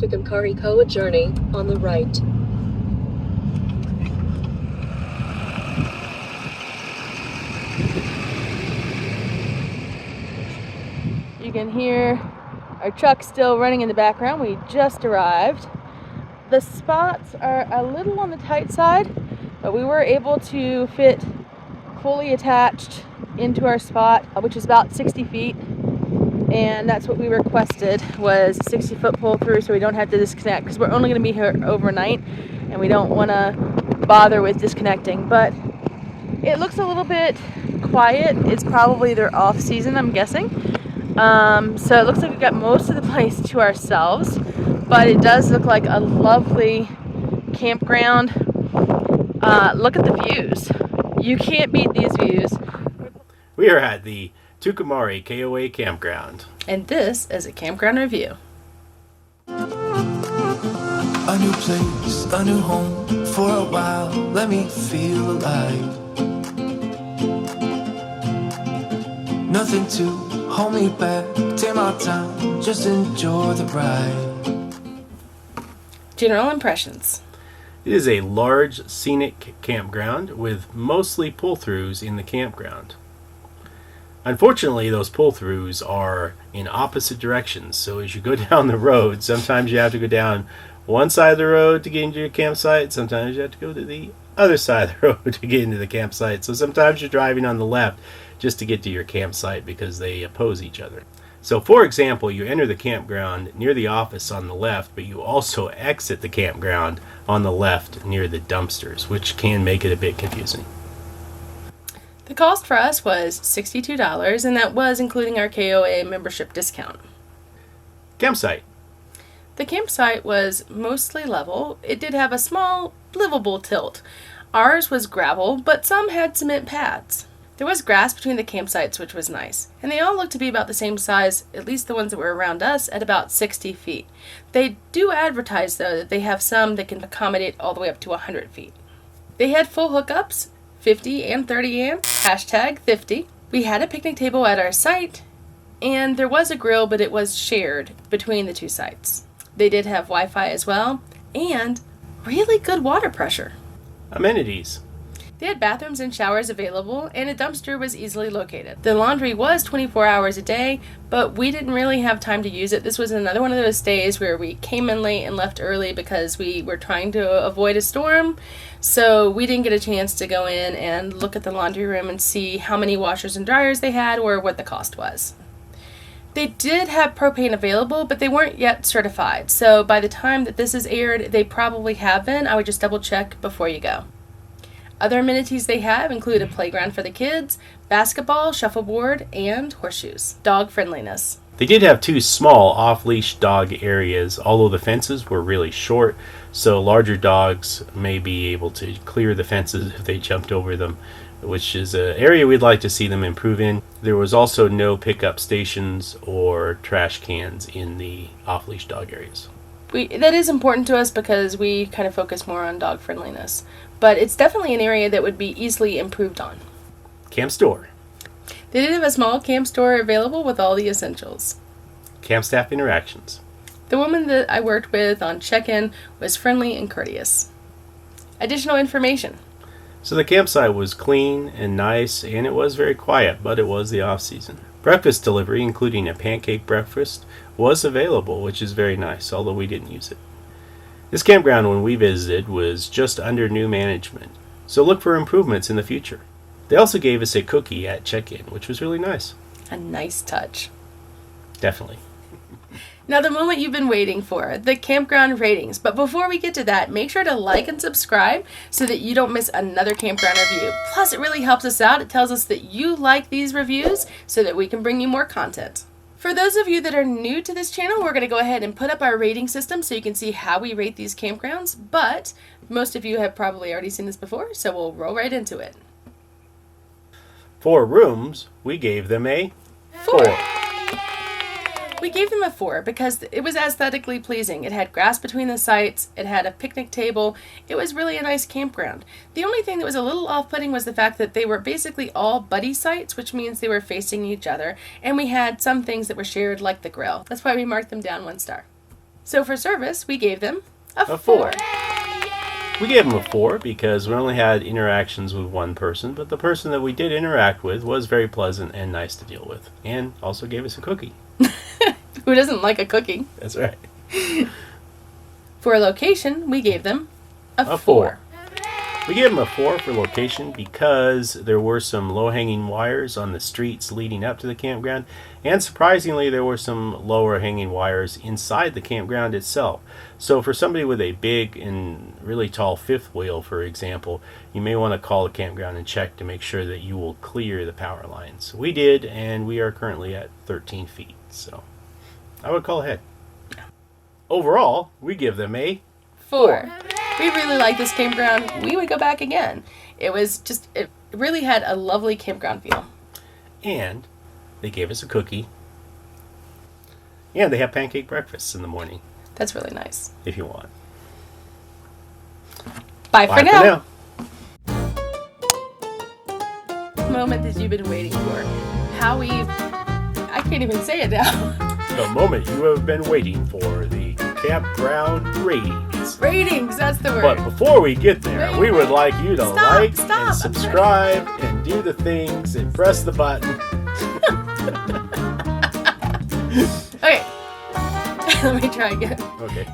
Tucumcari KOA journey on the right. You can hear our truck still running in the background. We just arrived. The spots are a little on the tight side, but we were able to fit fully attached into our spot, which is about 60 feet. And that's what we requested, was 60-foot pull through, so we don't have to disconnect, because we're only going to be here overnight and we don't want to bother with disconnecting. But it looks a little bit quiet. It's probably their off season, I'm guessing. So it looks like we got most of the place to ourselves, but it does look like a lovely campground. Look at the views. You can't beat these views. We are at the Tucumcari KOA campground. And this is a campground review. A new place, a new home, for a while, let me feel alive. Nothing to hold me back, take my time, just enjoy the ride. General impressions. It is a large scenic campground with mostly pull-throughs in the campground. Unfortunately, those pull-throughs are in opposite directions, so as you go down the road, sometimes you have to go down one side of the road to get into your campsite, sometimes you have to go to the other side of the road to get into the campsite. So sometimes you're driving on the left just to get to your campsite because they oppose each other. So for example, you enter the campground near the office on the left, but you also exit the campground on the left near the dumpsters, which can make it a bit confusing. The cost for us was $62, and that was including our KOA membership discount. Campsite. The campsite was mostly level. It did have a small, livable tilt. Ours was gravel, but some had cement pads. There was grass between the campsites, which was nice, and they all looked to be about the same size, at least the ones that were around us, at about 60 feet. They do advertise, though, that they have some that can accommodate all the way up to 100 feet. They had full hookups, 50 and 30 amp, hashtag 50. We had a picnic table at our site, and there was a grill, but it was shared between the two sites. They did have Wi-Fi as well, and really good water pressure. Amenities. They had bathrooms and showers available, and a dumpster was easily located. The laundry was 24 hours a day, but we didn't really have time to use it. This was another one of those days where we came in late and left early because we were trying to avoid a storm, so we didn't get a chance to go in and look at the laundry room and see how many washers and dryers they had or what the cost was. They did have propane available, but they weren't yet certified, so by the time that this is aired, they probably have been. I would just double check before you go. Other amenities they have include a playground for the kids, basketball, shuffleboard, and horseshoes. Dog friendliness. They did have two small off-leash dog areas, although the fences were really short, so larger dogs may be able to clear the fences if they jumped over them, which is an area we'd like to see them improve in. There was also no pickup stations or trash cans in the off-leash dog areas. That is important to us because we kind of focus more on dog friendliness. But it's definitely an area that would be easily improved on. Campstore. They did have a small camp store available with all the essentials. Camp staff interactions. The woman that I worked with on check-in was friendly and courteous. Additional information. So the campsite was clean and nice, and it was very quiet, but it was the off-season. Breakfast delivery, including a pancake breakfast, was available, which is very nice, although we didn't use it. This campground, when we visited, was just under new management, so look for improvements in the future. They also gave us a cookie at check-in, which was really nice. A nice touch. Definitely. Now the moment you've been waiting for, the campground ratings. But before we get to that, make sure to like and subscribe so that you don't miss another campground review. Plus, it really helps us out. It tells us that you like these reviews so that we can bring you more content. For those of you that are new to this channel, we're going to go ahead and put up our rating system so you can see how we rate these campgrounds. But most of you have probably already seen this before, so we'll roll right into it. For rooms, we gave them a 4. We gave them a 4 because it was aesthetically pleasing. It had grass between the sites, it had a picnic table, it was really a nice campground. The only thing that was a little off-putting was the fact that they were basically all buddy sites, which means they were facing each other, and we had some things that were shared like the grill. That's why we marked them down 1 star. So for service, we gave them A 4. We gave them a 4 because we only had interactions with one person, but the person that we did interact with was very pleasant and nice to deal with, and also gave us a cookie. Who doesn't like a cookie? That's right. For location, we gave them a 4. 4. We gave them a 4 for location because there were some low-hanging wires on the streets leading up to the campground, and surprisingly there were some lower-hanging wires inside the campground itself. So for somebody with a big and really tall fifth wheel, for example, you may want to call the campground and check to make sure that you will clear the power lines. We did, and we are currently at 13 feet, so I would call ahead. Overall, we give them a 4. We really like this campground. We would go back again. It really had a lovely campground feel. And they gave us a cookie. And they have pancake breakfasts in the morning. That's really nice. If you want. Bye for now. now. Moment that you've been waiting for. I can't even say it now. The moment you have been waiting for, the Campground Ratings. Ratings, that's the word. But before we get there, we would like you to like Stop. and subscribe and do the things and press the button. Okay. Let me try again. Okay.